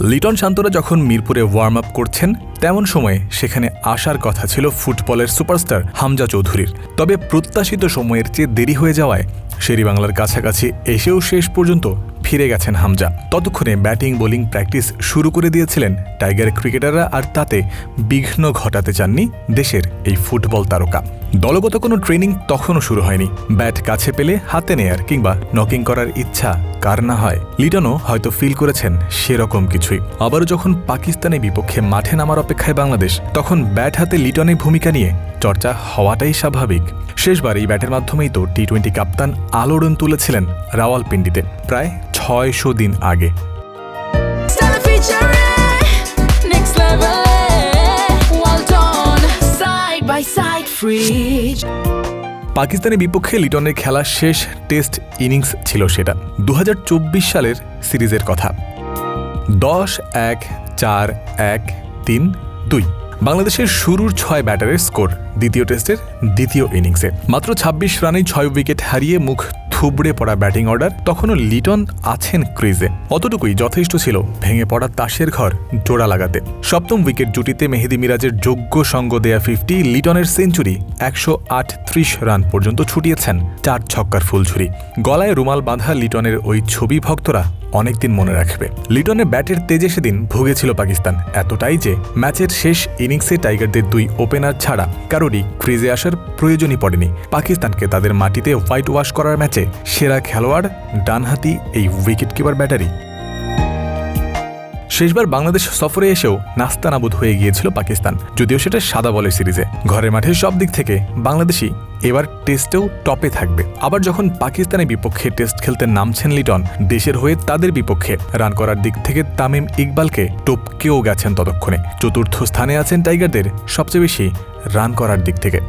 লিটন শান্তরা যখন মিরপুরে warm up করছেন তেমন সময়ে সেখানে আসার কথা ছিল ফুটবলের সুপারস্টার হামজা চৌধুরীর। তবে প্রত্যাশিত সময়ের চেয়ে দেরি হয়ে যাওয়ায় শেরেবাংলার কাছাকাছি এসেও শেষ পর্যন্ত ফিরে গেছেন হামজা। ততক্ষণে ব্যাটিং বোলিং প্র্যাকটিস শুরু করে দিয়েছিলেন টাইগার ক্রিকেটাররা, আর তাতে বিঘ্ন ঘটাতে চাননি দেশের এই ফুটবল তারকা। দলগত কোনো ট্রেনিং তখনও শুরু হয়নি। ব্যাট কাছে পেলে হাতে নেয়ার কিংবা নকিং করার ইচ্ছা কার না হয়। লিটনও হয়তো ফিল করেছেন সেরকম কিছুই। আবারও যখন পাকিস্তানের বিপক্ষে মাঠে নামার অপেক্ষায় বাংলাদেশ, তখন ব্যাট হাতে লিটনের ভূমিকা নিয়ে চর্চা হওয়াটাই স্বাভাবিক। শেষবার এই ব্যাটের মাধ্যমেই তো টি-20 কাপ্তান আলোড়ন তুলেছিলেন রাওয়ালপিন্ডিতে প্রায় 600 দিন আগে। পাকিস্তানের বিপক্ষে লিটনের খেলা শেষ টেস্ট ইনিংস ছিল সেটা। 2024 সালের সিরিজের কথা। 10-1, 4-1, 3-2 বাংলাদেশের শুরুর 6 ব্যাটারের স্কোর দ্বিতীয় টেস্টের দ্বিতীয় ইনিংসে। মাত্র 26 রানেই 6 উইকেট হারিয়ে মুখ থুবড়ে পড়া ব্যাটিং অর্ডার। তখনও লিটন আছেন ক্রিজে। অতটুকুই যথেষ্ট ছিল ভেঙে পড়া তাসের ঘর জোড়া লাগাতে। সপ্তম উইকেট জুটিতে মেহেদী মিরাজের যোগ্য সঙ্গ দেয়া 50, লিটনের সেঞ্চুরি 138 রান পর্যন্ত ছুটিয়েছেন 4 ছক্কার ফুলঝুরি। গলায় রুমাল বাঁধা লিটনের ওই ছবি ভক্তরা অনেকদিন মনে রাখবে। লিটনের ব্যাটের তেজে সেদিন ভুগেছিল পাকিস্তান, এতটাই যে ম্যাচের শেষ ইনিংসে টাইগারদের 2 ওপেনার ছাড়া কারোরই ক্রিজে আসার প্রয়োজনই পড়েনি। পাকিস্তানকে তাদের মাটিতে হোয়াইট ওয়াশ করার ম্যাচে সেরা খেলোয়াড় ডানহাতি এই উইকেট কিপার ব্যাটারি। শেষবার বাংলাদেশ সফরে এসেও নাস্তানাবুদ হয়ে গিয়েছিল পাকিস্তান, যদিও সেটা সাদা বলের সিরিজে। ঘরের মাঠে সব দিক থেকে বাংলাদেশি এবার টেস্টেও টপে থাকবে। আবার যখন পাকিস্তানের বিপক্ষে টেস্ট খেলতে নামছেন লিটন, দেশের হয়ে তাদের বিপক্ষে রান করার দিক থেকে তামিম ইকবালকে টপকেও গেছেন ততক্ষণে। চতুর্থ স্থানে আছেন টাইগারদের সবচেয়ে বেশি রান করার দিক থেকে।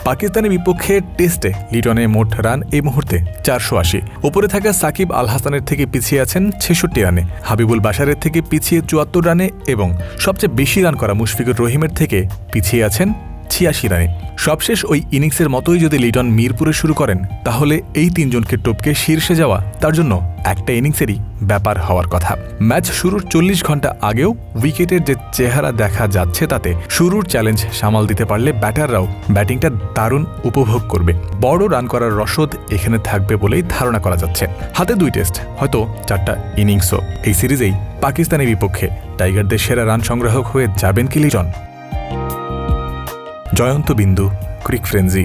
পাকিস্তানের বিপক্ষে টেস্টে লিটনের মোট রান এই মুহূর্তে 480। উপরে থাকা সাকিব আল হাসানের থেকে পিছিয়ে আছেন 66 রানে, হাবিবুল বাশারের থেকে পিছিয়ে 74 রানে এবং সবচেয়ে বেশি রান করা মুশফিকুর রহিমের থেকে পিছিয়ে আছেন 86 রানে। সবশেষ ওই ইনিংসের মতোই যদি লিটন মিরপুরে শুরু করেন, তাহলে এই 3 জনকে টপকে শীর্ষে যাওয়া তার জন্য একটা ইনিংসেরই ব্যাপার হওয়ার কথা। ম্যাচ শুরুর 40 ঘন্টা আগেও উইকেটের যে চেহারা দেখা যাচ্ছে, তাতে শুরুর চ্যালেঞ্জ সামাল দিতে পারলে ব্যাটাররাও ব্যাটিংটা দারুণ উপভোগ করবে। বড় রান করার রসদ এখানে থাকবে বলেই ধারণা করা যাচ্ছে। হাতে 2 টেস্ট, হয়তো 4টা ইনিংসও। এই সিরিজেই পাকিস্তানের বিপক্ষে টাইগারদের সেরা রান সংগ্রাহক হয়ে যাবেন কি লিটন? জয়ন্ত বিন্দু, ক্রিক ফ্রেঞ্জি।